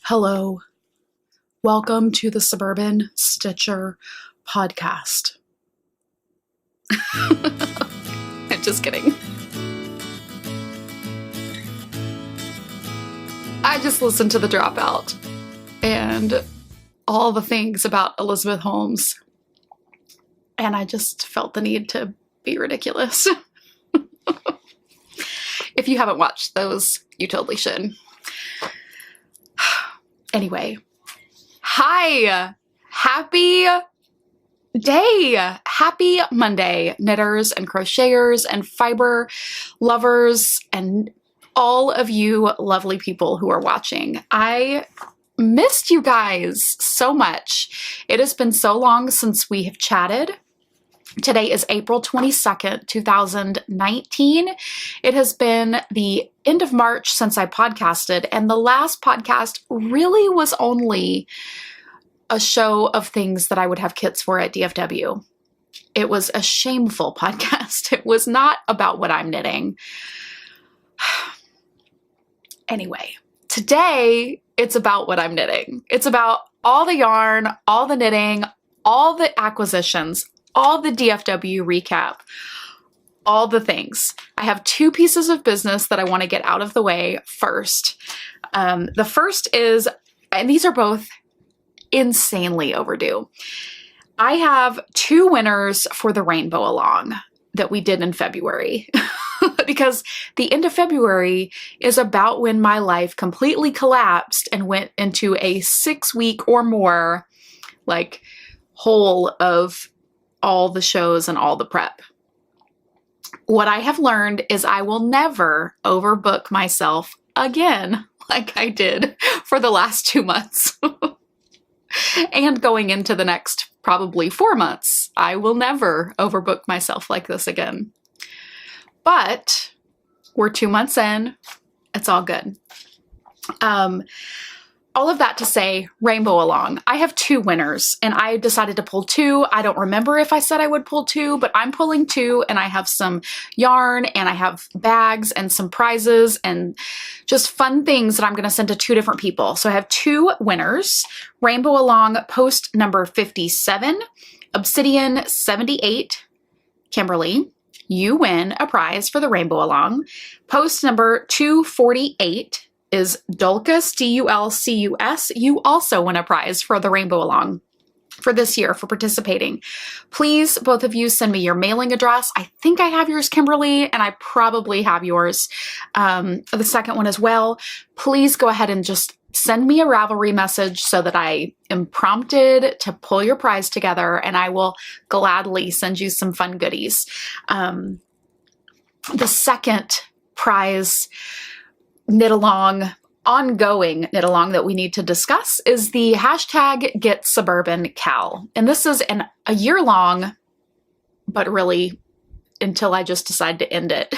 Hello. Welcome to the Suburban Stitcher podcast. I'm just kidding. I just listened to The Dropout and all the things about Elizabeth Holmes, and I just felt the need to be ridiculous. If you haven't watched those, you totally should. Anyway, hi, happy day, happy Monday, knitters and crocheters and fiber lovers and all of you lovely people who are watching. I missed you guys so much. It has been so long since we have chatted. Today is April 22nd, 2019. It has been the end of March since I podcasted, and the last podcast really was only a show of things that I would have kits for at DFW. It was a shameful podcast. It was not about what I'm knitting. Anyway, today it's about what I'm knitting. It's about all the yarn, all the knitting, all the acquisitions, all the DFW recap, all the things. I have two pieces of business that I want to get out of the way first. The first is, and these are both insanely overdue. I have two winners for the Rainbow Along that we did in February. Because the end of February is about when my life completely collapsed and went into a 6-week or more, hole of all the shows and all the prep. What I have learned is I will never overbook myself again like I did for the last 2 months. And going into the next probably 4 months, I will never overbook myself like this again. But we're 2 months in. It's all good. All of that to say, Rainbow Along. I have two winners, and I decided to pull two. I don't remember if I said I would pull two, but I'm pulling two, and I have some yarn, and I have bags, and some prizes, and just fun things that I'm going to send to two different people. So I have two winners. Rainbow Along post number 57, Obsidian 78, Kimberly. You win a prize for the Rainbow Along. Post number 248 is Dulcus, D-U-L-C-U-S. You also win a prize for the Rainbow Along for this year for participating. Please, both of you, send me your mailing address. I think I have yours, Kimberly, and I probably have yours, the second one as well. Please go ahead and just send me a Ravelry message so that I am prompted to pull your prize together, and I will gladly send you some fun goodies. The second prize knit along, ongoing knit along that we need to discuss is the hashtag Get Suburban Cal. And this is a year long, but really until I just decide to end it.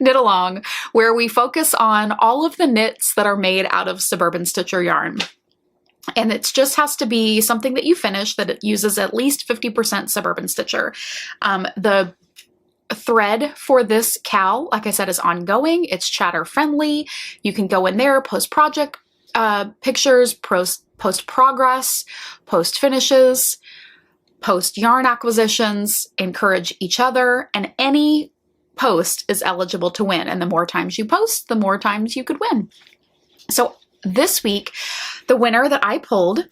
Knit along, where we focus on all of the knits that are made out of Suburban Stitcher yarn. And it just has to be something that you finish that it uses at least 50% Suburban Stitcher. The thread for this cal, like I said, is ongoing. It's chatter friendly. You can go in there, post project pictures, post progress, post finishes, post yarn acquisitions, encourage each other, and any post is eligible to win. And the more times you post, the more times you could win. So this week, the winner that I pulled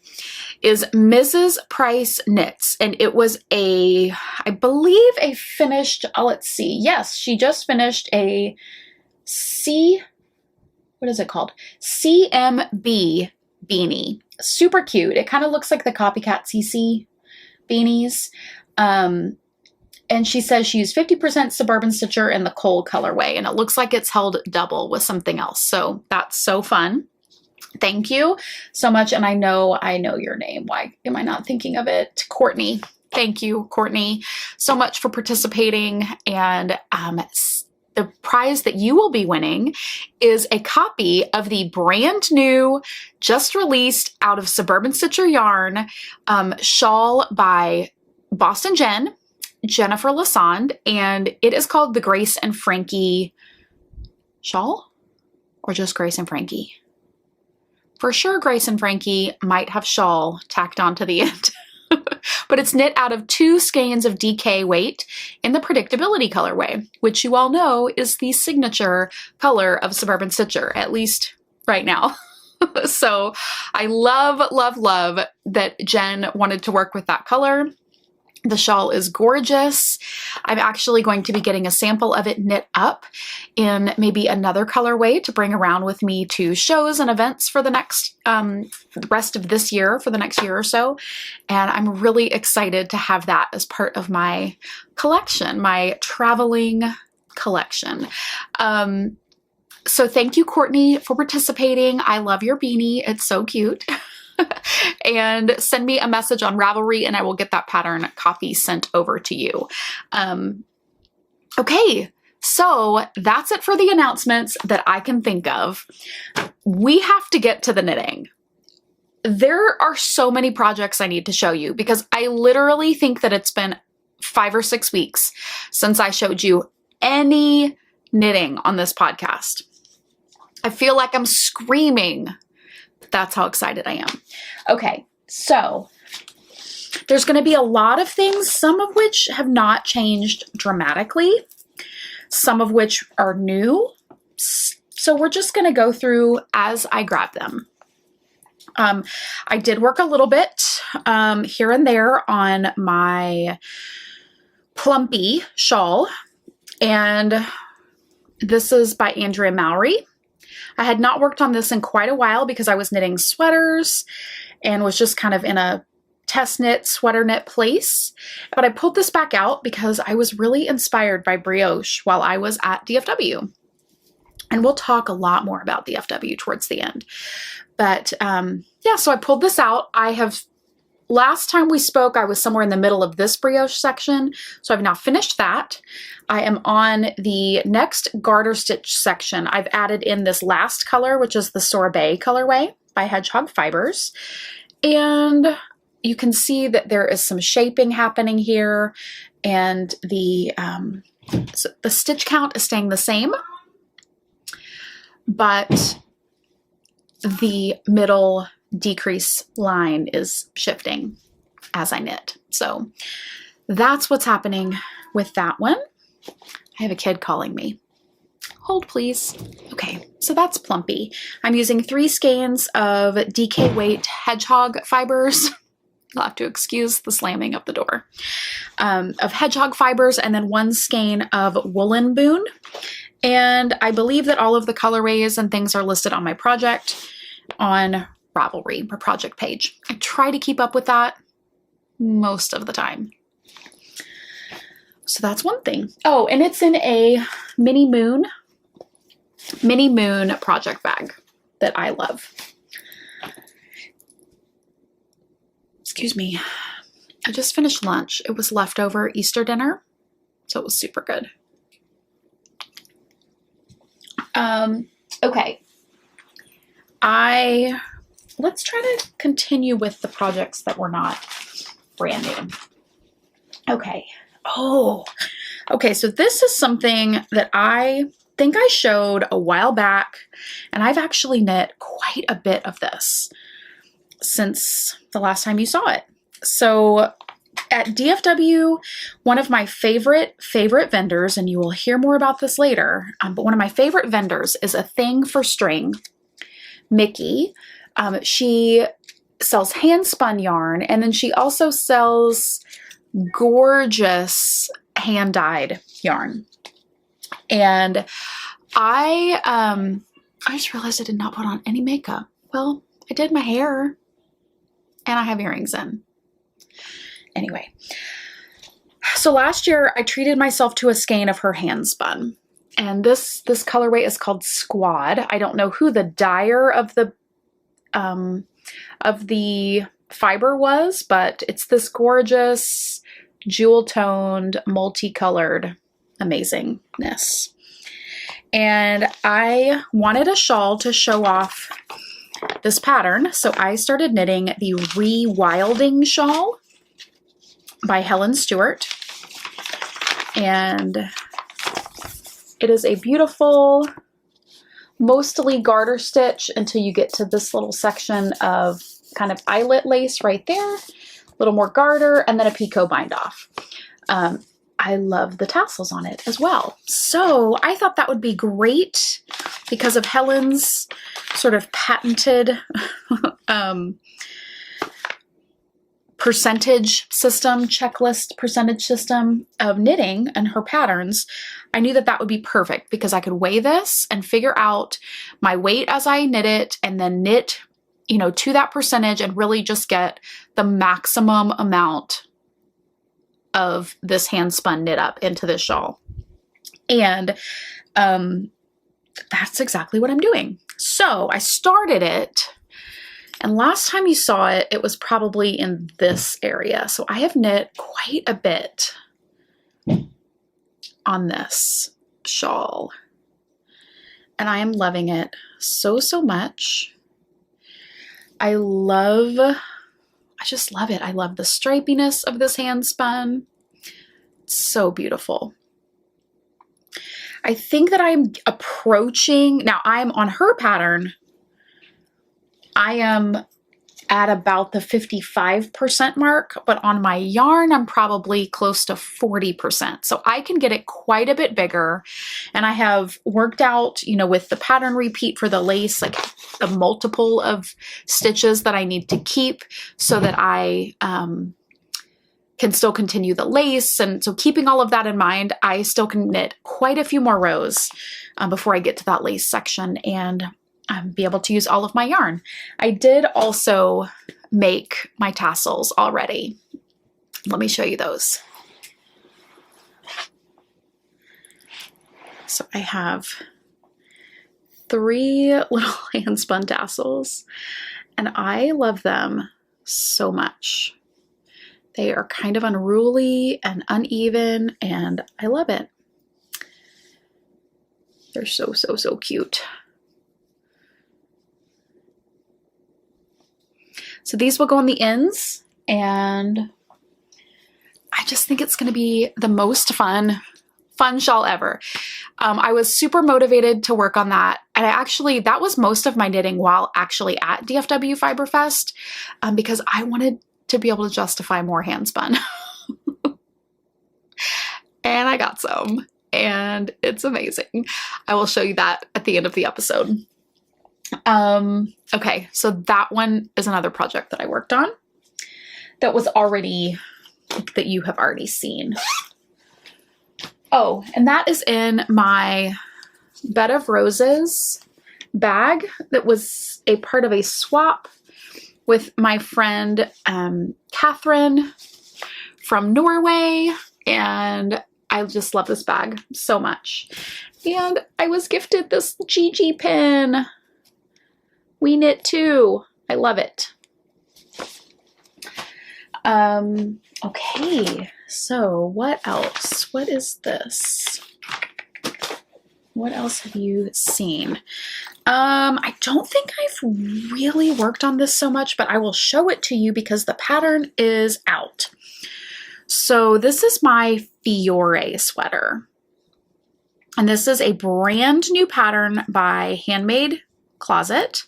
is Mrs. Price Knits, and it was I believe a finished, let's see, yes, she just finished a what is it called? CMB beanie. Super cute. It kind of looks like the Copycat CC beanies. And she says she used 50% Suburban Stitcher in the coal colorway, and it looks like it's held double with something else. So that's so fun. Thank you so much. And I know your name. Why am I not thinking of it? Courtney. Thank you, Courtney, so much for participating. And the prize that you will be winning is a copy of the brand new, just released out of Suburban Stitcher yarn, shawl by Boston Jennifer Lassonde, and it is called the Grace and Frankie shawl, or just Grace and Frankie. For sure, Grace and Frankie might have shawl tacked onto the end. But it's knit out of 2 skeins of DK weight in the Predictability colorway, which you all know is the signature color of Suburban Stitcher, at least right now. So I love, love, love that Jen wanted to work with that color. The shawl is gorgeous. I'm actually going to be getting a sample of it knit up in maybe another colorway to bring around with me to shows and events for the next, the rest of this year, for the next year or so. And I'm really excited to have that as part of my collection, my traveling collection. So thank you, Courtney, for participating. I love your beanie. It's so cute. And send me a message on Ravelry and I will get that pattern copy sent over to you. Okay, so that's it for the announcements that I can think of. We have to get to the knitting. There are so many projects I need to show you because I literally think that it's been 5 or 6 weeks since I showed you any knitting on this podcast. I feel like I'm screaming. That's how excited I am. Okay, so there's going to be a lot of things, some of which have not changed dramatically, some of which are new. So we're just going to go through as I grab them. I did work a little bit here and there on my Plumie Shawl, and this is by Andrea Mowry. I had not worked on this in quite a while because I was knitting sweaters and was just kind of in a test knit, sweater knit place. But I pulled this back out because I was really inspired by brioche while I was at DFW. And we'll talk a lot more about DFW towards the end. But yeah, so I pulled this out. Last time we spoke, I was somewhere in the middle of this brioche section. So I've now finished that. I am on the next garter stitch section. I've added in this last color, which is the Sorbet colorway by Hedgehog Fibers. And you can see that there is some shaping happening here. And the stitch count is staying the same. But the middle decrease line is shifting as I knit. So that's what's happening with that one. I have a kid calling me. Hold please. Okay, so that's Plumie. I'm using 3 skeins of DK weight Hedgehog Fibers. You'll have to excuse the slamming of the door. Of Hedgehog Fibers and then 1 skein of Woolen Boon. And I believe that all of the colorways and things are listed on my project on Ravelry, or project page. I try to keep up with that most of the time. So that's one thing. Oh, and it's in a Mini Moon project bag that I love. Excuse me. I just finished lunch. It was leftover Easter dinner, so it was super good. Okay. Let's try to continue with the projects that were not brand new. Okay. Oh, okay. So this is something that I think I showed a while back, and I've actually knit quite a bit of this since the last time you saw it. So at DFW, one of my favorite vendors, and you will hear more about this later, but one of my favorite vendors is A Thing for String, Mickey. She sells hand spun yarn, and then she also sells gorgeous hand dyed yarn. And I just realized I did not put on any makeup. Well, I did my hair and I have earrings in. Anyway, so last year I treated myself to a skein of her hand spun, and this colorway is called Squad. I don't know who the dyer of the fiber was, but it's this gorgeous jewel toned multicolored amazingness. And I wanted a shawl to show off this pattern, so I started knitting the Rewilding shawl by Helen Stewart, and it is a beautiful mostly garter stitch until you get to this little section of kind of eyelet lace right there, a little more garter, and then a picot bind off. I love the tassels on it as well. So I thought that would be great because of Helen's sort of patented percentage system, checklist percentage system of knitting and her patterns. I knew that that would be perfect because I could weigh this and figure out my weight as I knit it and then knit, you know, to that percentage and really just get the maximum amount of this hand spun knit up into this shawl. And that's exactly what I'm doing. So I started it, and last time you saw it, it was probably in this area. So I have knit quite a bit on this shawl, and I am loving it so, so much. I just love it. I love the stripiness of this hand spun. It's so beautiful. I think that I'm approaching, now I'm on her pattern, I am at about the 55% mark, but on my yarn, I'm probably close to 40%. So I can get it quite a bit bigger. And I have worked out, you know, with the pattern repeat for the lace, like the multiple of stitches that I need to keep so that I can still continue the lace. And so keeping all of that in mind, I still can knit quite a few more rows before I get to that lace section and be able to use all of my yarn. I did also make my tassels already. Let me show you those. So I have 3 little hand spun tassels and I love them so much. They are kind of unruly and uneven and I love it. They're so, so, so cute. So these will go on the ends, and I just think it's going to be the most fun shawl ever. I was super motivated to work on that, and that was most of my knitting while actually at DFW Fiber Fest, because I wanted to be able to justify more hand spun. And I got some, and it's amazing. I will show you that at the end of the episode. Okay, so that one is another project that I worked on that you have already seen. Oh, and that is in my Bed of Roses bag that was a part of a swap with my friend Catherine from Norway, and I just love this bag so much. And I was gifted this Gigi pin. We knit too. I love it. Okay, so what else? What is this? What else have you seen? I don't think I've really worked on this so much, but I will show it to you because the pattern is out. So this is my Fiore sweater. And this is a brand new pattern by Handmade Closet,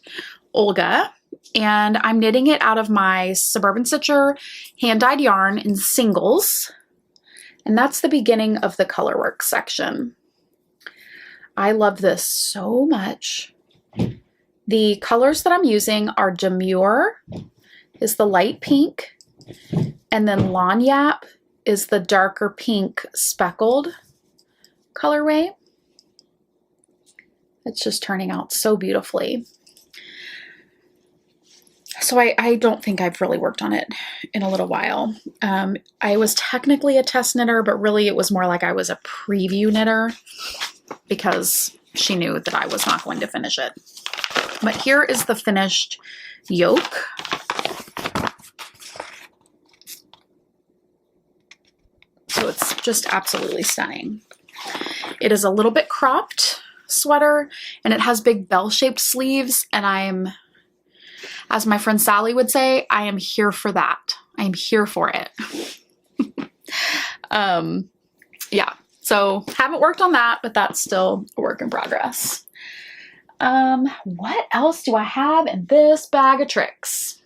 Olga, and I'm knitting it out of my Suburban Stitcher hand-dyed yarn in singles, and that's the beginning of the colorwork section. I love this so much. The colors that I'm using are Demure is the light pink, and then Lanyap is the darker pink speckled colorway. It's just turning out so beautifully. So I don't think I've really worked on it in a little while. I was technically a test knitter, but really it was more like I was a preview knitter because she knew that I was not going to finish it. But here is the finished yoke. So it's just absolutely stunning. It is a little bit cropped sweater, and it has big bell-shaped sleeves, and I'm, as my friend Sally would say, I am here for that. I am here for it. Yeah, so haven't worked on that, but that's still a work in progress. What else do I have in this bag of tricks?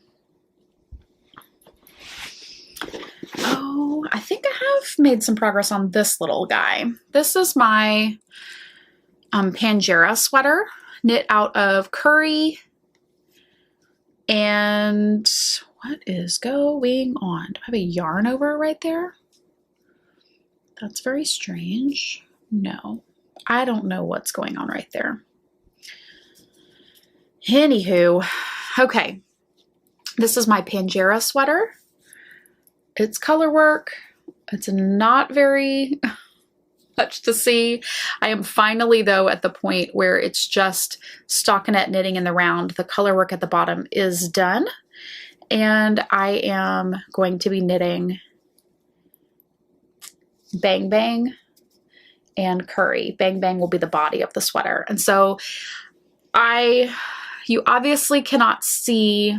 Oh, I think I have made some progress on this little guy. This is my Jarrah sweater, knit out of curry. And what is going on? Do I have a yarn over right there? That's very strange. No, I don't know what's going on right there. Anywho, okay. This is my Jarrah sweater. It's color work. It's not very much to see. I am finally, though, at the point where it's just stockinette knitting in the round. The color work at the bottom is done. And I am going to be knitting Bang Bang and Curry. Bang Bang will be the body of the sweater. And so you obviously cannot see,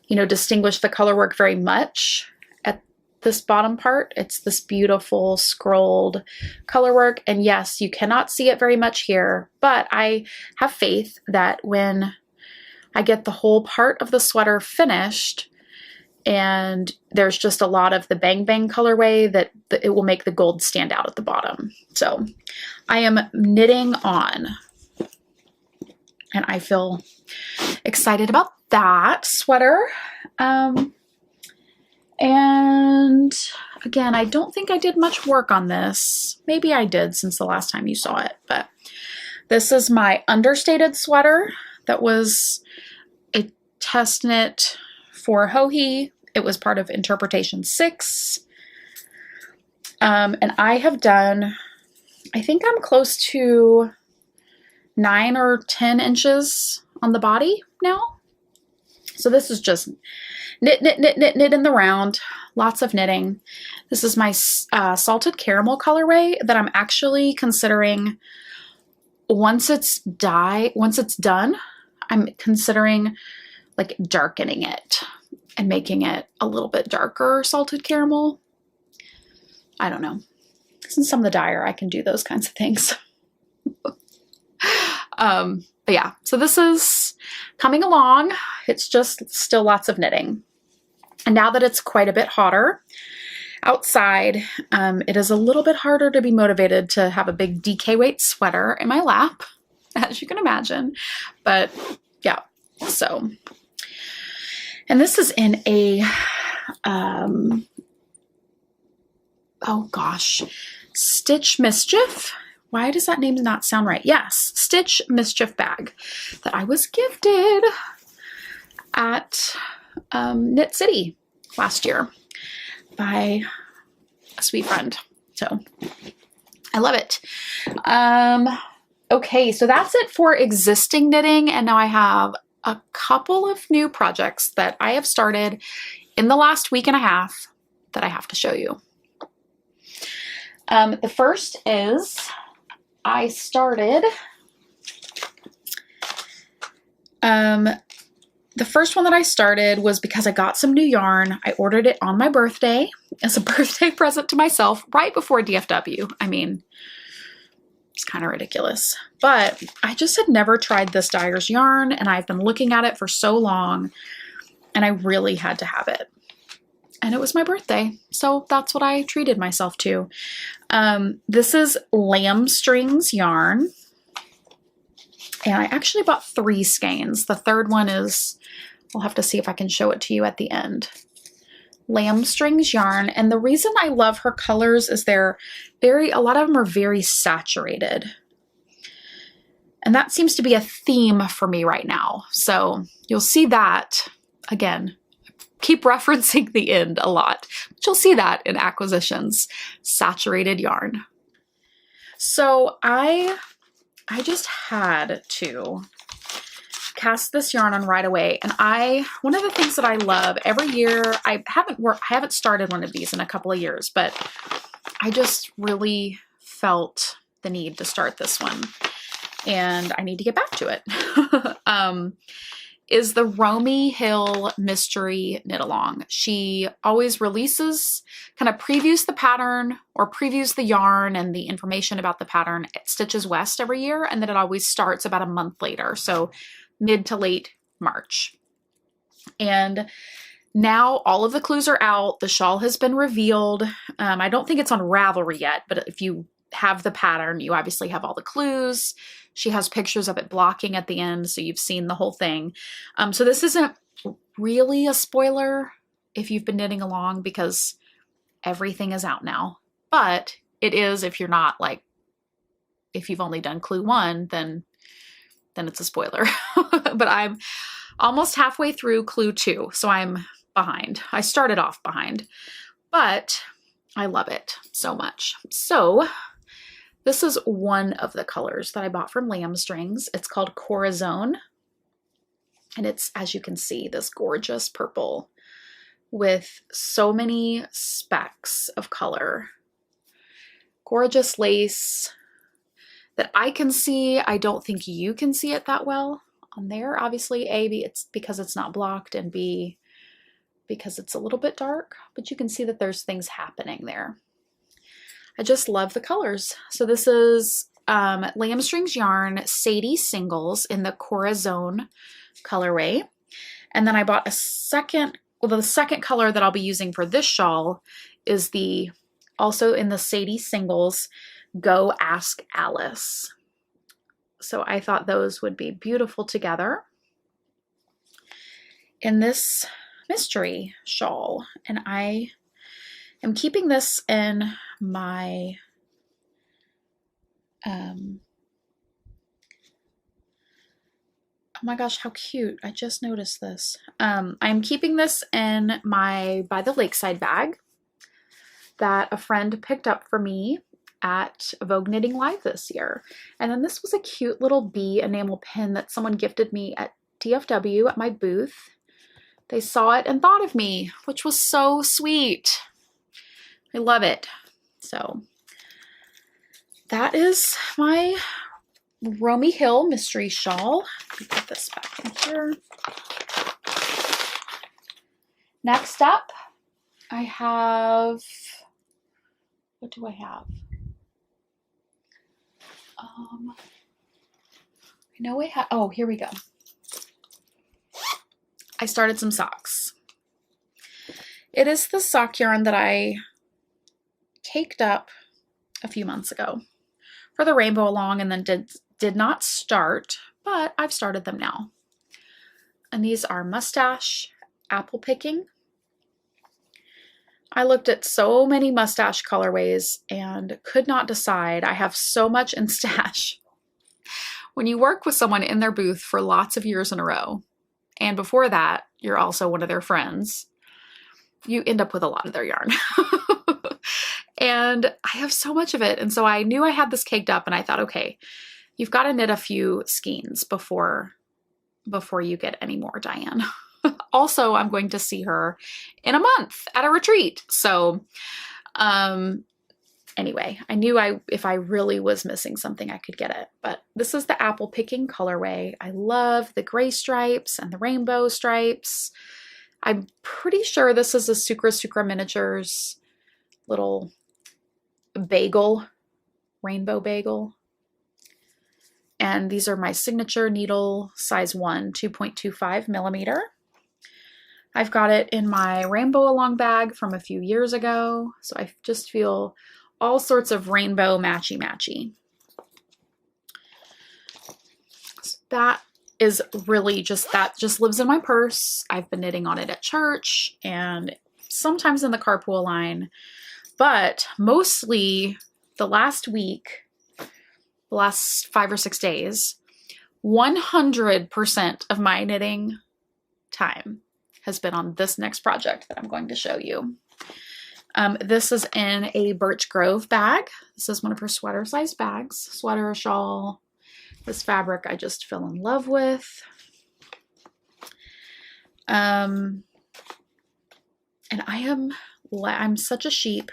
distinguish the color work very much at this bottom part. It's this beautiful scrolled color work. And yes, you cannot see it very much here, but I have faith that when I get the whole part of the sweater finished and there's just a lot of the Bang Bang colorway, that it will make the gold stand out at the bottom. So I am knitting on, and I feel excited about that sweater. And again, I don't think I did much work on this. Maybe I did since the last time you saw it, but this is my Understated sweater that was a test knit for Hohi. It was part of Interpretation 6. And I have done, I think I'm close to 9 or 10 inches on the body now. So this is just knit, knit, knit, knit, knit in the round. Lots of knitting. This is my salted caramel colorway that I'm actually considering, once it's done, I'm considering like darkening it and making it a little bit darker salted caramel. I don't know. Since I'm the dyer, I can do those kinds of things. But yeah, so this is coming along. It's just still lots of knitting. And now that it's quite a bit hotter outside, it is a little bit harder to be motivated to have a big DK weight sweater in my lap, as you can imagine. But yeah, so. And this is in a, oh gosh, Stitch Mischief. Why does that name not sound right? Yes, Stitch Mischief bag that I was gifted at Knit City last year by a sweet friend. So I love it. Okay, so that's it for existing knitting. And now I have a couple of new projects that I have started in the last week and a half that I have to show you. The first is I started, the first one that I started was because I got some new yarn. I ordered it on my birthday as a birthday present to myself right before DFW. I mean, it's kind of ridiculous, but I just had never tried this Dyers yarn, and I've been looking at it for so long, and I really had to have it. And it was my birthday, so that's what I treated myself to. This is Lambstrings yarn, and I actually bought 3 skeins. The third one is, I'll have to see if I can show it to you at the end. Lambstrings yarn, and the reason I love her colors is a lot of them are very saturated. And that seems to be a theme for me right now. So you'll see that, again, keep referencing the end a lot, but you'll see that in acquisitions, saturated yarn. So I just had to cast this yarn on right away. And one of the things that I love every year, I haven't started one of these in a couple of years, but I just really felt the need to start this one, and I need to get back to it. is the Romy Hill Mystery Knit Along. She always releases, kind of previews the pattern or previews the yarn and the information about the pattern at Stitches West every year, and then it always starts about a month later, so mid to late March. And now all of the clues are out. The shawl has been revealed. I don't think it's on Ravelry yet, but if you have the pattern, you obviously have all the clues. She has pictures of it blocking at the end, so you've seen the whole thing. So this isn't really a spoiler if you've been knitting along, because everything is out now. But it is if you're not, like, if you've only done clue 1, then it's a spoiler. But I'm almost halfway through clue 2, so I'm behind. I started off behind, but I love it so much. So this is one of the colors that I bought from Lambstrings. It's called Corazon, and it's, as you can see, this gorgeous purple with so many specks of color. Gorgeous lace that I can see. I don't think you can see it that well on there. Obviously, A, it's because it's not blocked, and B, because it's a little bit dark, but you can see that there's things happening there. I just love the colors. So this is Lambstrings yarn, Sadie singles in the Corazon colorway. And then I bought a second, well, the second color that I'll be using for this shawl is also in the Sadie singles, Go Ask Alice. So I thought those would be beautiful together in this mystery shawl. And I am keeping this in my oh my gosh, how cute. I just noticed this. I'm keeping this in my By the Lakeside bag that a friend picked up for me at Vogue Knitting Live this year. And then this was a cute little bee enamel pin that someone gifted me at DFW at my booth. They saw it and thought of me, which was so sweet. I love it. So that is my Romy Hill mystery shawl. Let me put this back in here. Next up, I have, what do I have? I know I have, oh, here we go. I started some socks. It is the sock yarn that I caked up a few months ago for the rainbow along, and then did not start, but I've started them now. And these are Mustache Apple Picking. I looked at so many mustache colorways and could not decide. I have so much in stash. When you work with someone in their booth for lots of years in a row, and before that, you're also one of their friends, you end up with a lot of their yarn. And I have so much of it. And so I knew I had this caked up, and I thought, okay, you've got to knit a few skeins before you get any more, Dianne. Also, I'm going to see her in a month at a retreat. So anyway, I knew if I really was missing something, I could get it. But this is the Apple Picking colorway. I love the gray stripes and the rainbow stripes. I'm pretty sure this is a Sucra Miniatures little bagel, rainbow bagel. And these are my signature needle, size 1, 2.25 millimeter. I've got it in my rainbow along bag from a few years ago. So I just feel all sorts of rainbow matchy-matchy. So that is really that just lives in my purse. I've been knitting on it at church and sometimes in the carpool line, but mostly the last week, the last 5 or 6 days, 100% of my knitting time has been on this next project that I'm going to show you. This is in a Birch Grove bag. This is one of her sweater size bags, sweater, shawl. This fabric I just fell in love with. And I'm such a sheep,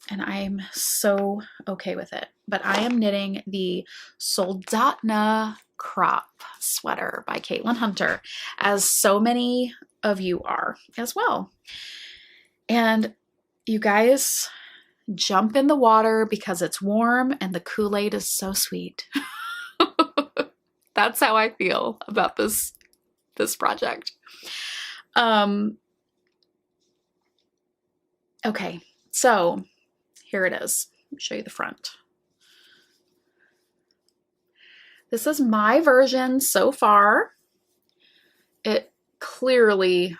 and I'm so okay with it. but I am knitting the Soldotna crop sweater by Caitlin Hunter, as so many of you are as well. And you guys, jump in the water because it's warm and the Kool-Aid is so sweet. That's how I feel about this project. Okay, so here it is. Let me show you the front. This is my version so far. It clearly,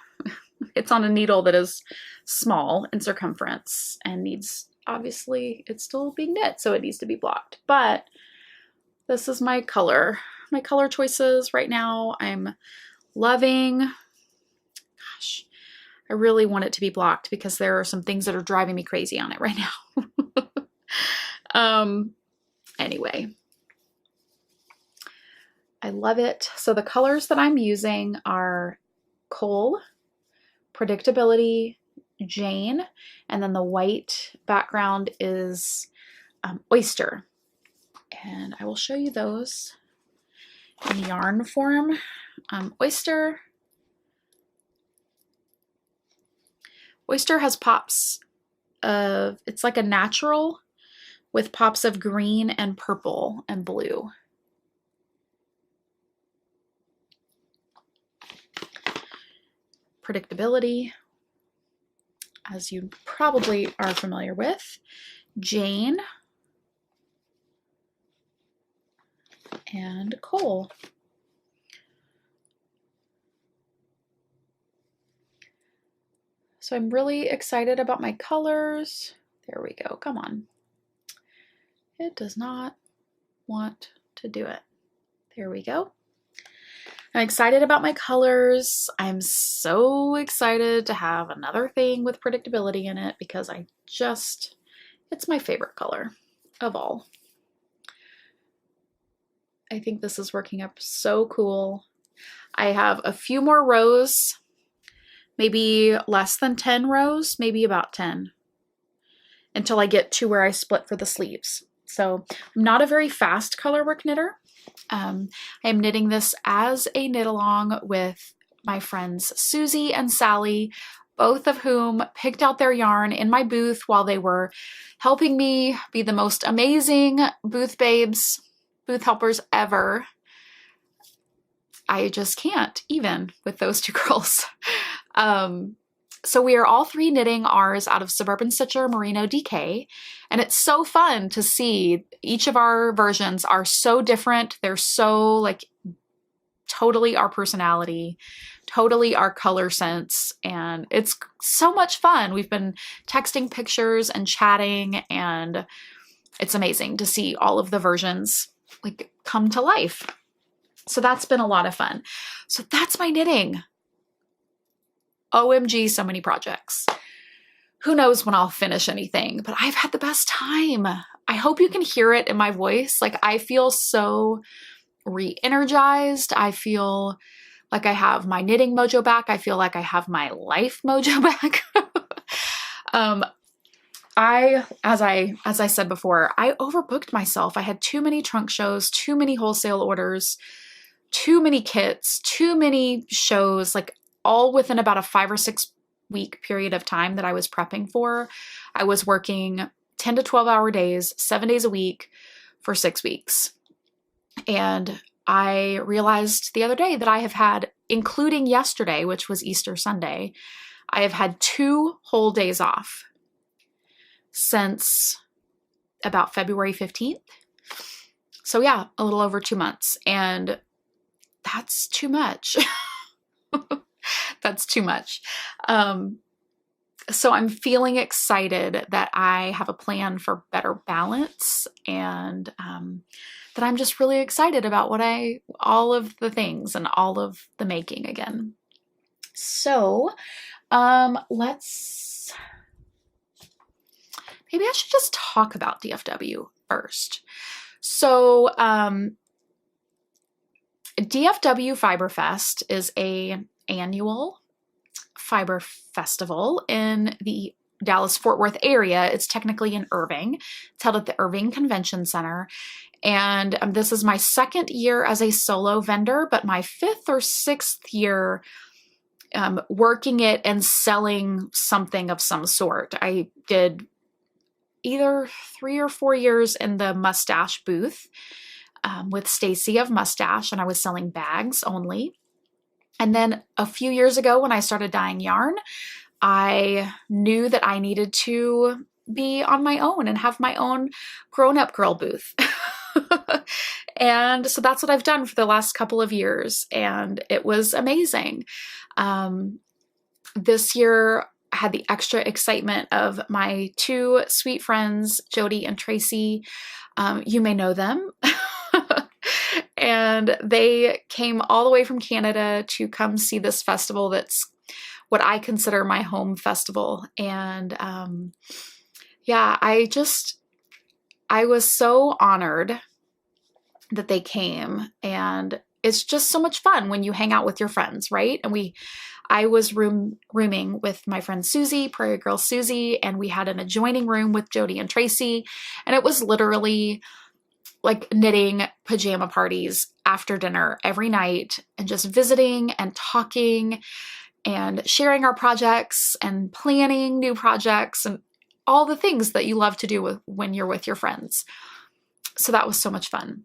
it's on a needle that is small in circumference and needs, obviously, it's still being knit, so it needs to be blocked. But this is my color choices right now. I'm loving, gosh, I really want it to be blocked because there are some things that are driving me crazy on it right now. Anyway, I love it. So the colors that I'm using are Coal, Predictability, Jane, and then the white background is Oyster. And I will show you those in yarn form. Oyster has pops of, it's like a natural with pops of green and purple and blue. Predictability, as you probably are familiar with, Jane, and Coal. So I'm really excited about my colors. There we go, come on. It does not want to do it. There we go. I'm excited about my colors. I'm so excited to have another thing with predictability in it because it's my favorite color of all. I think this is working up so cool. I have a few more rows, maybe less than 10 rows, maybe about 10, until I get to where I split for the sleeves. So I'm not a very fast colorwork knitter. I am knitting this as a knit along with my friends Susie and Sally, both of whom picked out their yarn in my booth while they were helping me be the most amazing booth babes, booth helpers ever. I just can't even with those two girls. So we are all three knitting ours out of Suburban Stitcher Merino DK, and it's so fun to see each of our versions are so different. They're so like totally our personality, totally our color sense, and it's so much fun. We've been texting pictures and chatting, and it's amazing to see all of the versions like come to life. So that's been a lot of fun. So that's my knitting. OMG, so many projects. Who knows when I'll finish anything, but I've had the best time. I hope you can hear it in my voice. Like I feel so re-energized. I feel like I have my knitting mojo back. I feel like I have my life mojo back. As I said before, I overbooked myself. I had too many trunk shows, too many wholesale orders, too many kits, too many shows, like all within about a 5 or 6 week period of time that I was prepping for. I was working 10 to 12 hour days, 7 days a week for 6 weeks. And I realized the other day that I have had, including yesterday, which was Easter Sunday, I have had 2 whole days off since about February 15th. So yeah, a little over 2 months. And that's too much. That's too much. So I'm feeling excited that I have a plan for better balance, and that I'm just really excited about all of the things and all of the making again. So maybe I should just talk about DFW first. So DFW Fiber Fest is an annual fiber festival in the Dallas-Fort Worth area. It's technically in Irving. It's held at the Irving Convention Center. And this is my second year as a solo vendor, but my 5th or 6th year working it and selling something of some sort. I did either 3 or 4 years in the mustache booth with Stacy of Mustache, and I was selling bags only. And then a few years ago when I started dyeing yarn, I knew that I needed to be on my own and have my own grown-up girl booth. And so that's what I've done for the last couple of years, and it was amazing. This year I had the extra excitement of my 2 sweet friends, Jody and Traci. You may know them. And they came all the way from Canada to come see this festival that's what I consider my home festival. And yeah, I was so honored that they came, and it's just so much fun when you hang out with your friends, right? And I was rooming with my friend Susie, Prairie Girl Susie, and we had an adjoining room with Jody and Traci, and it was literally like knitting pajama parties after dinner every night, and just visiting and talking and sharing our projects and planning new projects and all the things that you love to do when you're with your friends. So that was so much fun.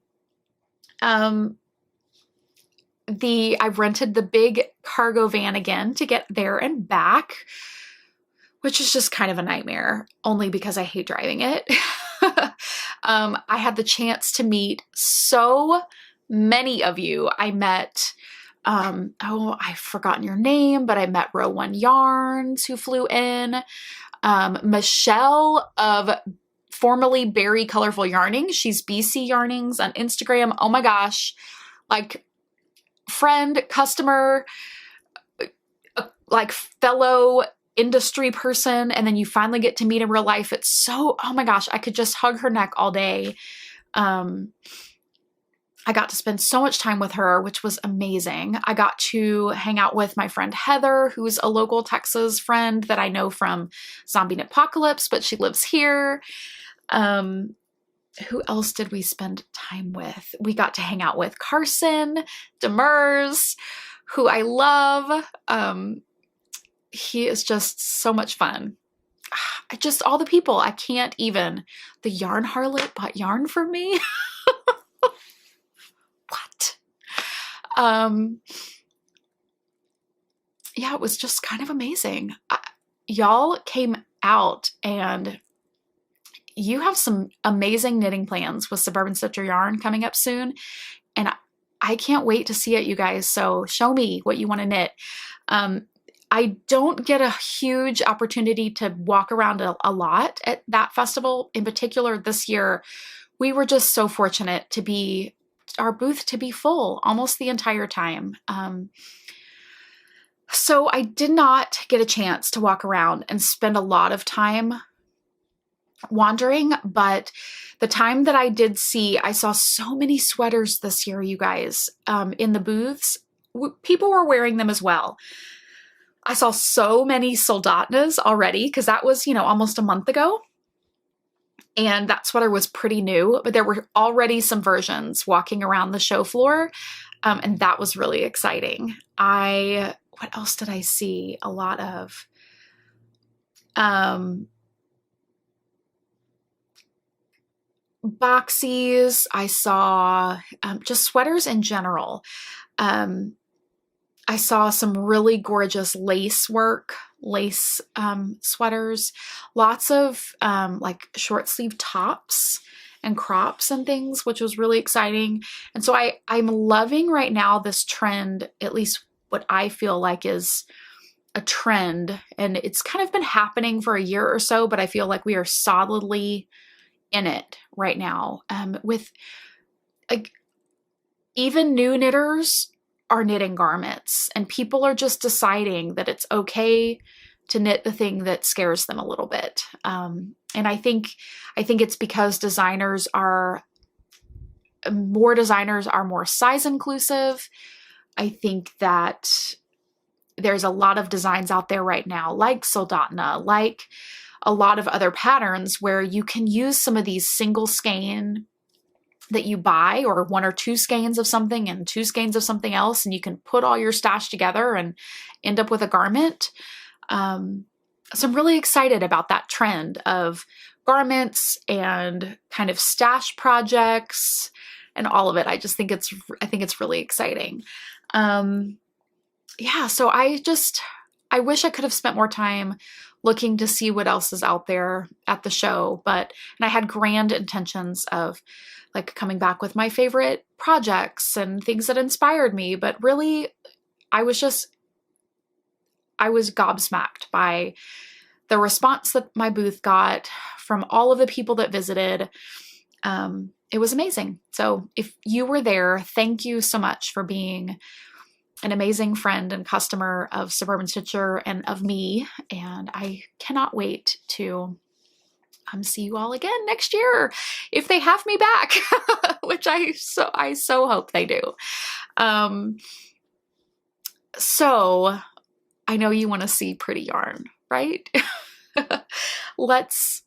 I rented the big cargo van again to get there and back, which is just kind of a nightmare, only because I hate driving it. I had the chance to meet so many of you. I met, I've forgotten your name, but I met Row One Yarns, who flew in, Michelle of formerly Berry Colorful Yarning. She's BC Yarnings on Instagram. Oh my gosh, like friend, customer, like fellow industry person, and then you finally get to meet in real life. It's so, oh my gosh, I could just hug her neck all day. I got to spend so much time with her, which was amazing. I got to hang out with my friend Heather, who's a local Texas friend that I know from Zombie Apocalypse, but she lives here. Who else did we spend time with? We got to hang out with Carson Demers, who I love. He is just so much fun. Just all the people. I can't even. The yarn harlot bought yarn for me. What? Yeah, it was just kind of amazing. Y'all came out, and you have some amazing knitting plans with Suburban Stitcher Yarn coming up soon, and I can't wait to see it, you guys. So show me what you want to knit. I don't get a huge opportunity to walk around a lot at that festival. In particular, this year, we were just so fortunate to be, our booth to be full almost the entire time. So I did not get a chance to walk around and spend a lot of time wandering, but the time that I did see, I saw so many sweaters this year, you guys, in the booths. People were wearing them as well. I saw so many Soldotnas already, because that was, almost a month ago. And that sweater was pretty new, but there were already some versions walking around the show floor. And that was really exciting. What else did I see? A lot of, boxies. I saw, just sweaters in general. I saw some really gorgeous lace sweaters, lots of like short sleeve tops and crops and things, which was really exciting. And so I'm loving right now this trend, at least what I feel like is a trend. And it's kind of been happening for a year or so, but I feel like we are solidly in it right now. With like, even new knitters are knitting garments, and people are just deciding that it's okay to knit the thing that scares them a little bit. And I think it's because more designers are more size inclusive. I think that there's a lot of designs out there right now, like Soldotna, like a lot of other patterns where you can use some of these single skein that you buy, or 1 or 2 skeins of something and 2 skeins of something else, and you can put all your stash together and end up with a garment. So I'm really excited about that trend of garments and kind of stash projects and all of it. I think it's really exciting. Yeah, so I wish I could have spent more time looking to see what else is out there at the show, and I had grand intentions of like coming back with my favorite projects and things that inspired me, but really I was gobsmacked by the response that my booth got from all of the people that visited. It was amazing. So if you were there, thank you so much for being an amazing friend and customer of Suburban Stitcher and of me. And I cannot wait to see you all again next year if they have me back, which I so hope they do. So I know you want to see pretty yarn, right? Let's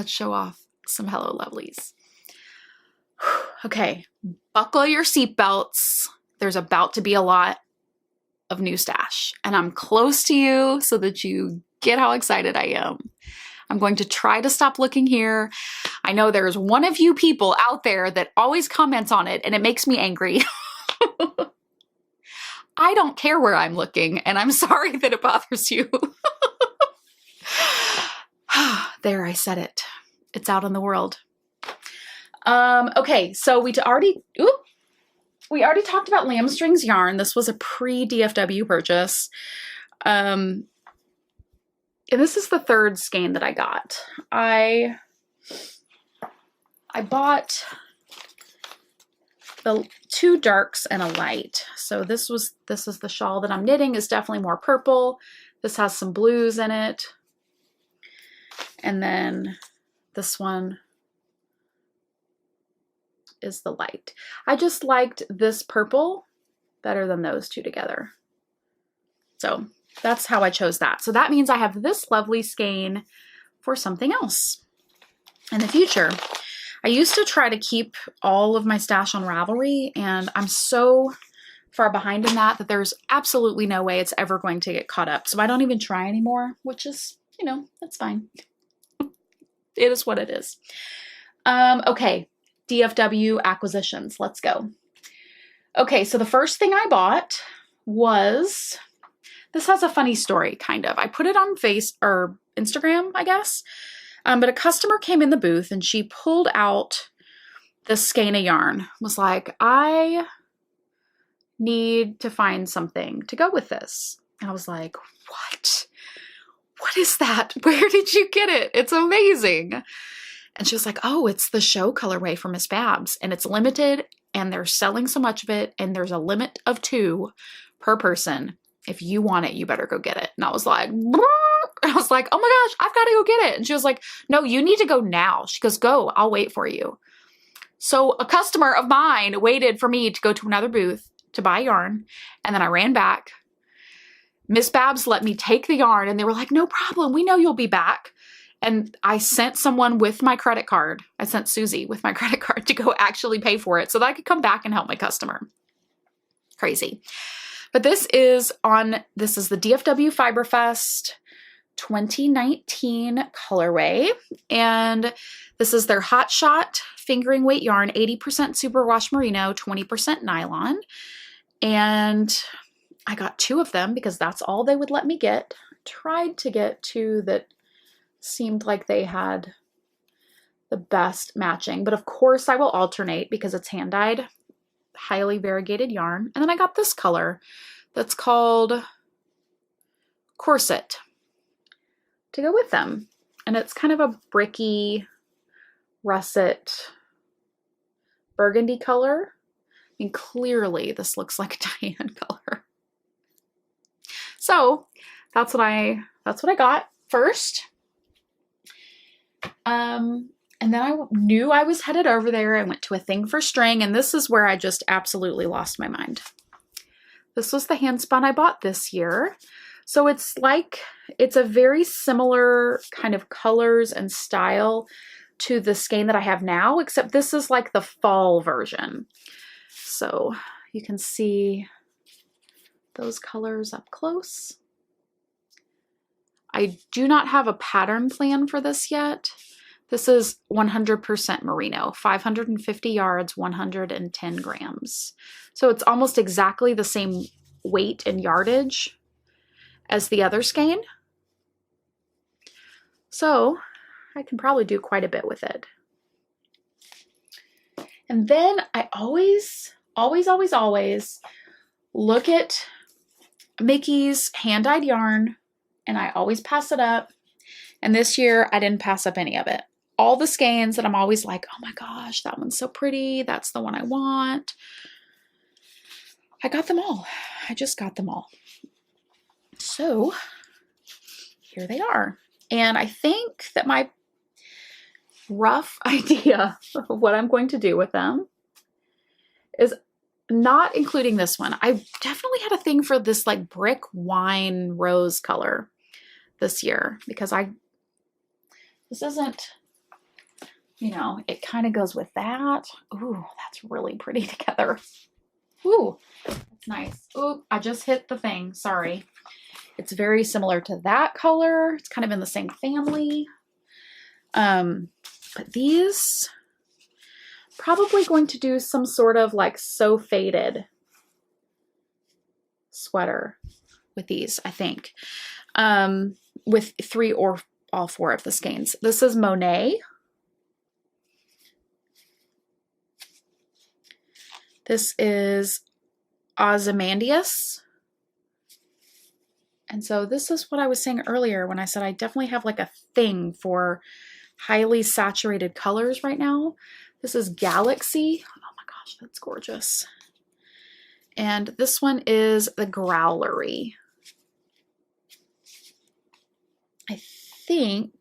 show off some Hello Lovelies. Okay, buckle your seatbelts. There's about to be a lot of new stash, and I'm close to you so that you get how excited I am. I'm going to try to stop looking here. I know there's one of you people out there that always comments on it, and it makes me angry. I don't care where I'm looking, and I'm sorry that it bothers you. There, I said it. It's out in the world. Okay, so we already talked about Lambstrings yarn. This was a pre-DFW purchase. And this is the 3rd skein that I got. I bought the 2 darks and a light. So this is the shawl that I'm knitting. Is definitely more purple. This has some blues in it. And then this one is the light. I just liked this purple better than those 2 together. So that's how I chose that. So that means I have this lovely skein for something else in the future. I used to try to keep all of my stash on Ravelry, and I'm so far behind in that there's absolutely no way it's ever going to get caught up. So I don't even try anymore, which is, that's fine. It is what it is. Okay, DFW acquisitions. Let's go. Okay, so the first thing I bought was, this has a funny story, kind of. I put it on Instagram, I guess. But a customer came in the booth and she pulled out this skein of yarn. Was like, I need to find something to go with this. And I was like, what? What is that? Where did you get it? It's amazing. And she was like, oh, it's the show colorway from Miss Babs, and it's limited, and they're selling so much of it, and there's a limit of 2 per person. If you want it, you better go get it. And I was like, oh my gosh, I've got to go get it. And she was like, no, you need to go now. She goes, go, I'll wait for you. So a customer of mine waited for me to go to another booth to buy yarn, and then I ran back. Miss Babs let me take the yarn, and they were like, no problem, we know you'll be back. And I sent someone with my credit card. I sent Susie with my credit card to go actually pay for it so that I could come back and help my customer. Crazy. But this is the DFW Fiber Fest 2019 colorway. And this is their Hot Shot fingering weight yarn, 80% superwash merino, 20% nylon. And I got 2 of them because that's all they would let me get. I tried to get 2 that seemed like they had the best matching, but of course I will alternate because it's hand-dyed, highly variegated yarn. And then I got this color that's called Corset to go with them. And it's kind of a bricky, russet, burgundy color. I mean, clearly this looks like a Dianne color. So that's what I got first. And then I knew I was headed over there. I went to a thing for string, and this is where I just absolutely lost my mind. This was the hand spun I bought this year So it's like, it's a very similar kind of colors and style to the skein that I have now, except this is like the fall version. So you can see those colors up close. I do not have a pattern plan for this yet. This is 100% merino, 550 yards, 110 grams. So it's almost exactly the same weight and yardage as the other skein. So I can probably do quite a bit with it. And then I always look at Mickey's hand-dyed yarn, and I always pass it up. And this year I didn't pass up any of it. All the skeins that I'm always like, oh my gosh, that one's so pretty. That's the one I want. I got them all. I just got them all. So here they are. And I think that my rough idea of what I'm going to do with them is not including this one. I definitely had a thing for this like brick wine rose color this year because this isn't, you know, it kind of goes with that. Ooh, that's really pretty together. Ooh, that's nice. Ooh, I just hit the thing. Sorry. It's very similar to that color. It's kind of in the same family. But these, probably going to do some sort of like So Faded sweater with these, I think. With 3 or all 4 of the skeins. This is Monet. This is Ozymandias. And so this is what I was saying earlier when I said I definitely have like a thing for highly saturated colors right now. This is Galaxy. Oh my gosh, that's gorgeous. And this one is the Growlery. I think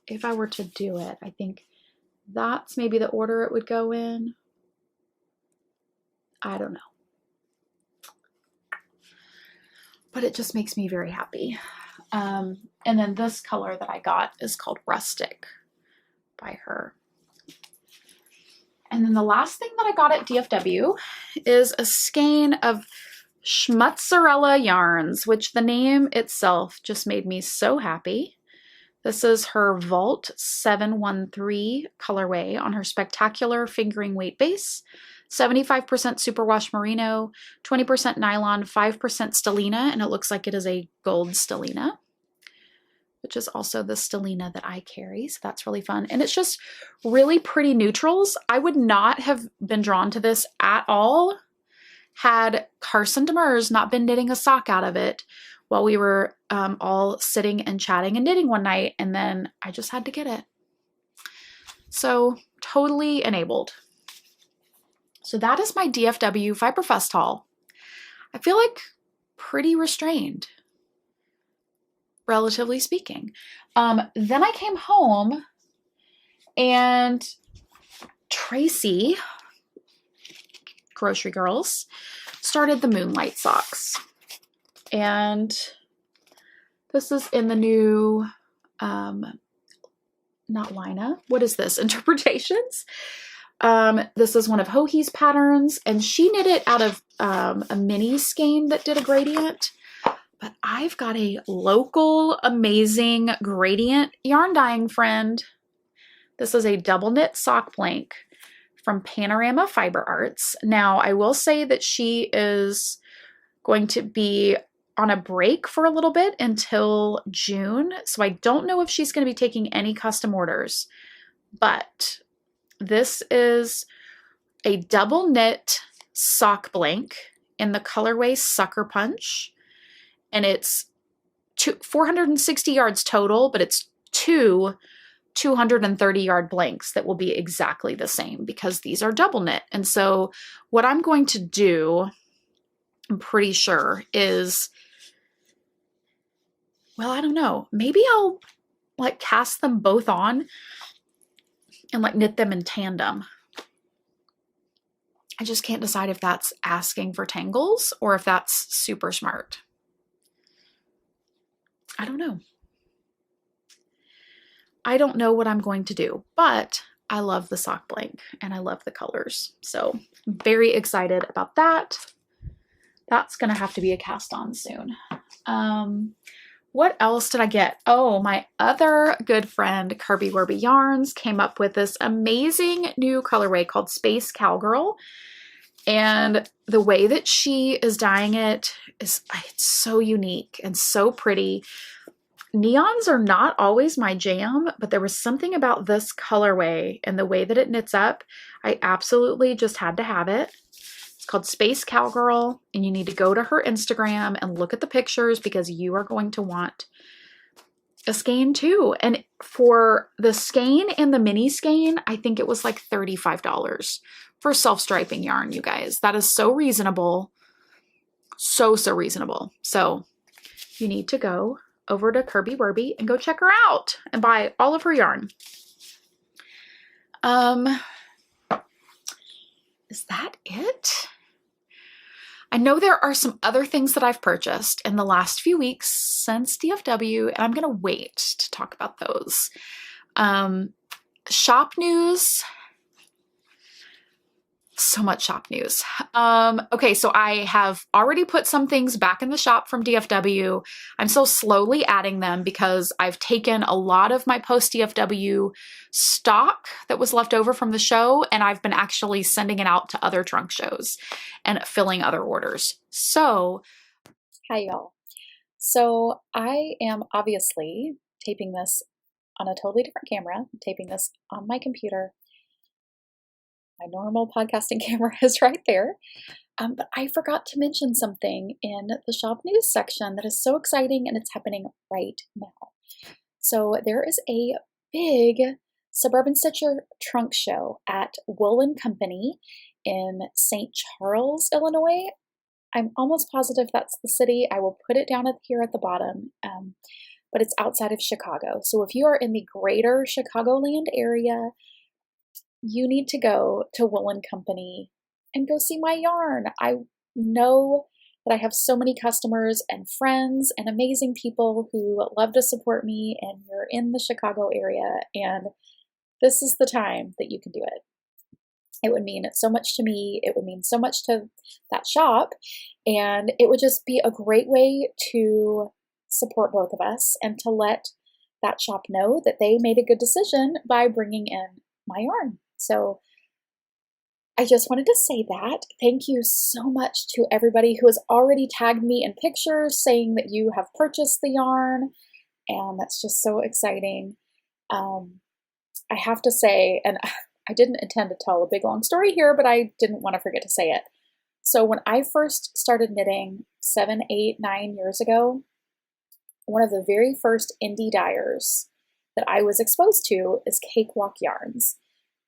if I were to do it, I think that's maybe the order it would go in. I don't know. But it just makes me very happy. And then this color that I got is called Rustic by her. And then the last thing that I got at DFW is a skein of Schmutzarella yarns, which the name itself just made me so happy. This is her Vault 713 colorway on her Spectacular Fingering Weight base. 75% superwash merino, 20% nylon, 5% stellina, and it looks like it is a gold stellina, which is also the stellina that I carry, so that's really fun. And it's just really pretty neutrals. I would not have been drawn to this at all had Carson Demers not been knitting a sock out of it while we were all sitting and chatting and knitting one night, and then I just had to get it. So totally enabled. So that is my DFW Fiber Fest haul. I feel like pretty restrained, relatively speaking. Then I came home and Traci, Grocery Girls, started the Moonlight socks. And this is in the new, not Lina, what is this, Interpretations? This is one of Hohi's patterns, and she knit it out of a mini skein that did a gradient. But I've got a local amazing gradient yarn dyeing friend. This is a double knit sock blank from Panorama Fiber Arts. Now, I will say that she is going to be on a break for a little bit until June, so I don't know if she's going to be taking any custom orders, but this is a double knit sock blank in the colorway Sucker Punch, and it's 460 yards total, but it's 2 230-yard blanks that will be exactly the same because these are double knit. And so what I'm going to do, I'm pretty sure, is, well, I don't know, maybe I'll like cast them both on and like knit them in tandem. I just can't decide if that's asking for tangles or if that's super smart. I don't know. I don't know what I'm going to do, but I love the sock blank and I love the colors. So I'm very excited about that. That's going to have to be a cast on soon. What else did I get? Oh, my other good friend, Kirby Werby Yarns, came up with this amazing new colorway called Space Cowgirl. And the way that she is dyeing it is, it's so unique and so pretty. Neons are not always my jam, but there was something about this colorway and the way that it knits up. I absolutely just had to have it. It's called Space Cowgirl, and you need to go to her Instagram and look at the pictures because you are going to want a skein too. And for the skein and the mini skein, I think it was like $35 for self-striping yarn, you guys. That is so reasonable. So reasonable. So you need to go over to Kirby Werby and go check her out and buy all of her yarn. Is that it? I know there are some other things that I've purchased in the last few weeks since DFW, and I'm gonna wait to talk about those. Shop news. So much shop news. Okay, so I have already put some things back in the shop from DFW. I'm still slowly adding them because I've taken a lot of my post DFW stock that was left over from the show, and I've been actually sending it out to other trunk shows and filling other orders. So, hi y'all. So I am obviously taping this on a totally different camera. I'm taping this on my computer. My normal podcasting camera is right there. But I forgot to mention something in the shop news section that is so exciting, and it's happening right now. So there is a big Suburban Stitcher trunk show at Wool & Company in St. Charles, Illinois. I'm almost positive that's the city. I will put it down here at the bottom, but it's outside of Chicago. So if you are in the greater Chicagoland area, you need to go to Wool & Company and go see my yarn. I know that I have so many customers and friends and amazing people who love to support me, and you're in the Chicago area, and this is the time that you can do it. It would mean so much to me. It would mean so much to that shop, and it would just be a great way to support both of us and to let that shop know that they made a good decision by bringing in my yarn. So I just wanted to say that. Thank you so much to everybody who has already tagged me in pictures saying that you have purchased the yarn, and that's just so exciting. I have to say, and I didn't intend to tell a big long story here, but I didn't want to forget to say it. So when I first started knitting 7, 8, 9 years ago, one of the very first indie dyers that I was exposed to is Cakewalk Yarns.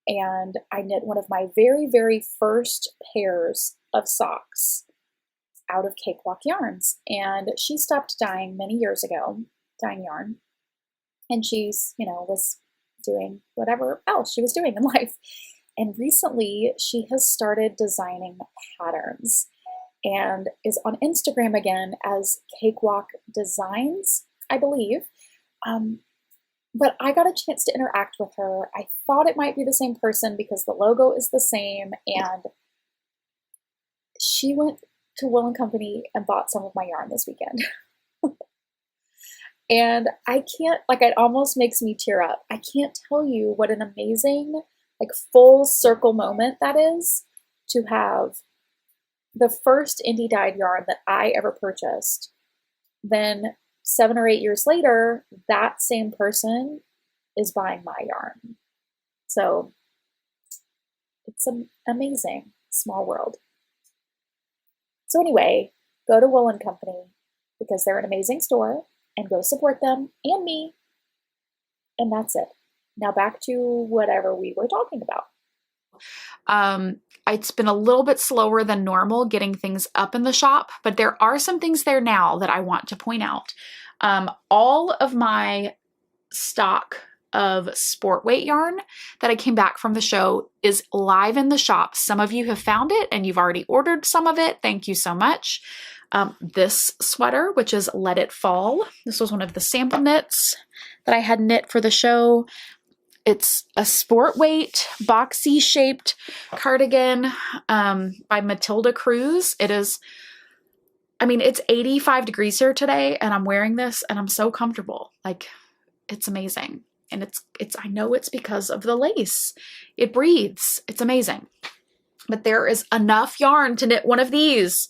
And I knit one of my very, very first pairs of socks out of Cakewalk Yarns. And she stopped dyeing many years ago, dyeing yarn. And she's, was doing whatever else she was doing in life. And recently she has started designing patterns and is on Instagram again as Cakewalk Designs, I believe. But I got a chance to interact with her. I thought it might be the same person because the logo is the same, and she went to Wool & Company and bought some of my yarn this weekend. And I can't, it almost makes me tear up. I can't tell you what an amazing, full circle moment that is to have the first indie dyed yarn that I ever purchased. Then 7 or 8 years later, that same person is buying my yarn. So it's an amazing small world. So anyway, go to Wool & Company because they're an amazing store, and go support them and me. And that's it. Now back to whatever we were talking about. It's been a little bit slower than normal getting things up in the shop, but there are some things there now that I want to point out. All of my stock of sport weight yarn that I came back from the show is live in the shop. Some of you have found it and you've already ordered some of it. Thank you so much. This sweater, which is Let It Fall. This was one of the sample knits that I had knit for the show. It's a sport weight, boxy shaped cardigan by Matilda Cruz. It is, I mean, it's 85 degrees here today and I'm wearing this and I'm so comfortable. Like, it's amazing. And I know it's because of the lace. It breathes. It's amazing. But there is enough yarn to knit one of these.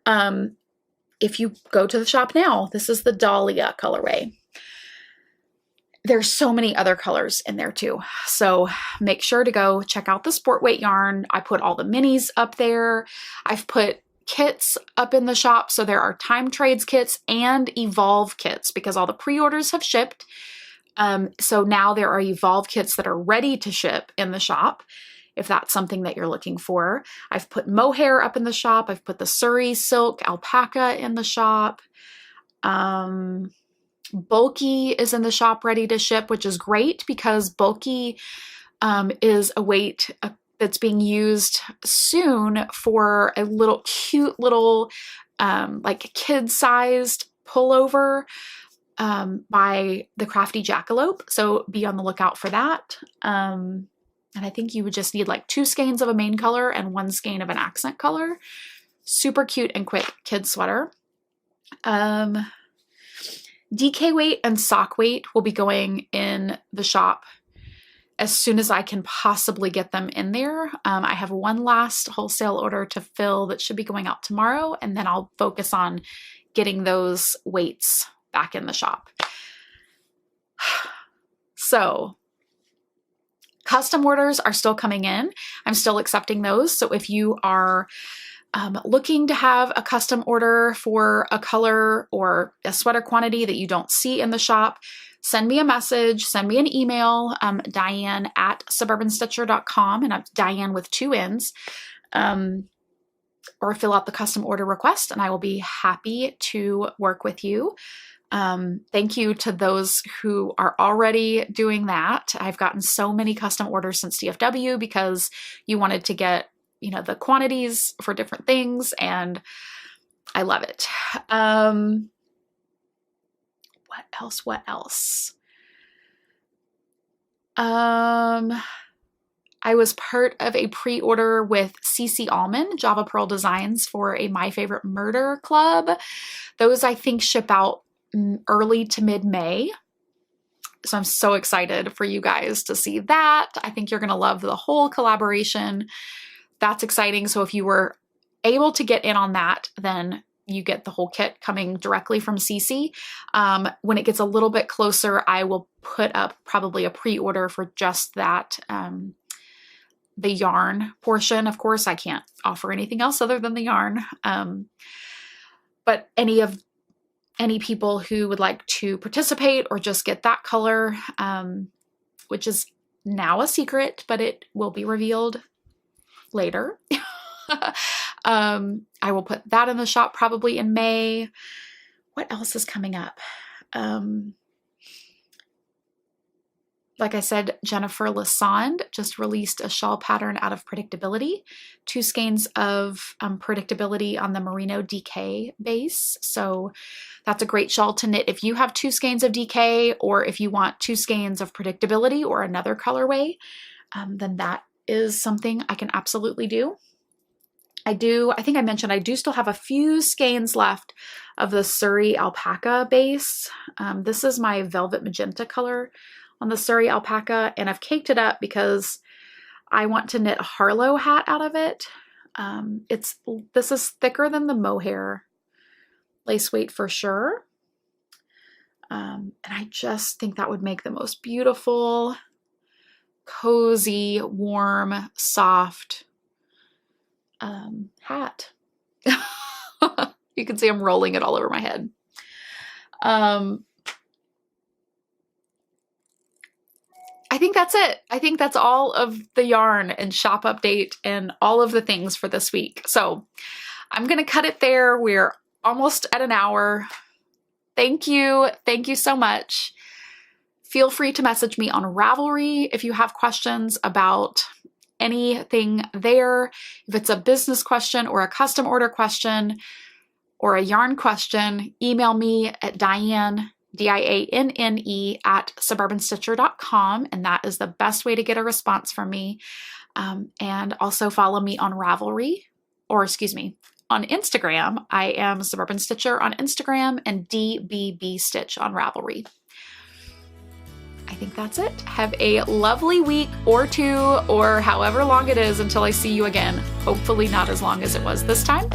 If you go to the shop now, this is the Dahlia colorway. There's so many other colors in there too. So make sure to go check out the sport weight yarn. I put all the minis up there. I've put kits up in the shop. So there are time trades kits and evolve kits because all the pre-orders have shipped. So now there are evolve kits that are ready to ship in the shop if that's something that you're looking for. I've put mohair up in the shop. I've put the Surrey silk alpaca in the shop. Bulky is in the shop ready to ship, which is great because bulky is a weight that's being used soon for a little cute little like kid-sized pullover by the Crafty Jackalope. So be on the lookout for that. And I think you would just need like 2 skeins of a main color and 1 skein of an accent color. Super cute and quick kid sweater. DK weight and sock weight will be going in the shop as soon as I can possibly get them in there. I have one last wholesale order to fill that should be going out tomorrow, and then I'll focus on getting those weights back in the shop. So custom orders are still coming in. I'm still accepting those. So if you are looking to have a custom order for a color or a sweater quantity that you don't see in the shop, send me a message, send me an email, Dianne at suburbanstitcher.com, and I'm Dianne with 2 N's, or fill out the custom order request and I will be happy to work with you. Thank you to those who are already doing that. I've gotten so many custom orders since DFW because you wanted to get, you know, the quantities for different things, and I love it. What else? I was part of a pre-order with CC Allman, Java Pearl Designs, for a My Favorite Murder Club. Those I think ship out early to mid-May. So I'm so excited for you guys to see that. I think you're going to love the whole collaboration. That's exciting. So if you were able to get in on that, then you get the whole kit coming directly from CC. When it gets a little bit closer, I will put up probably a pre-order for just that, the yarn portion. Of course, I can't offer anything else other than the yarn. But any people who would like to participate or just get that color, which is now a secret, but it will be revealed later. I will put that in the shop probably in May. What else is coming up? Like I said, Jennifer Lassonde just released a shawl pattern out of Predictability, 2 skeins of Predictability on the Merino DK base. So that's a great shawl to knit if you have 2 skeins of DK, or if you want 2 skeins of Predictability or another colorway, then that is something I can absolutely do. I think I mentioned I do still have a few skeins left of the Surrey alpaca base. This is my velvet magenta color on the Surrey alpaca, and I've caked it up because I want to knit a Harlow hat out of it. This is thicker than the mohair lace weight for sure. And I just think that would make the most beautiful, cozy, warm, soft hat. You can see I'm rolling it all over my head. I think that's it. I think that's all of the yarn and shop update and all of the things for this week. So I'm going to cut it there. We're almost at an hour. Thank you. Thank you so much. Feel free to message me on Ravelry if you have questions about anything there. If it's a business question or a custom order question or a yarn question, email me at Dianne, Dianne at suburbanstitcher.com, and that is the best way to get a response from me. And also follow me on Ravelry, or excuse me, on Instagram. I am Suburban Stitcher on Instagram and DBB Stitch on Ravelry. I think that's it. Have a lovely week or two, or however long it is until I see you again. Hopefully not as long as it was this time.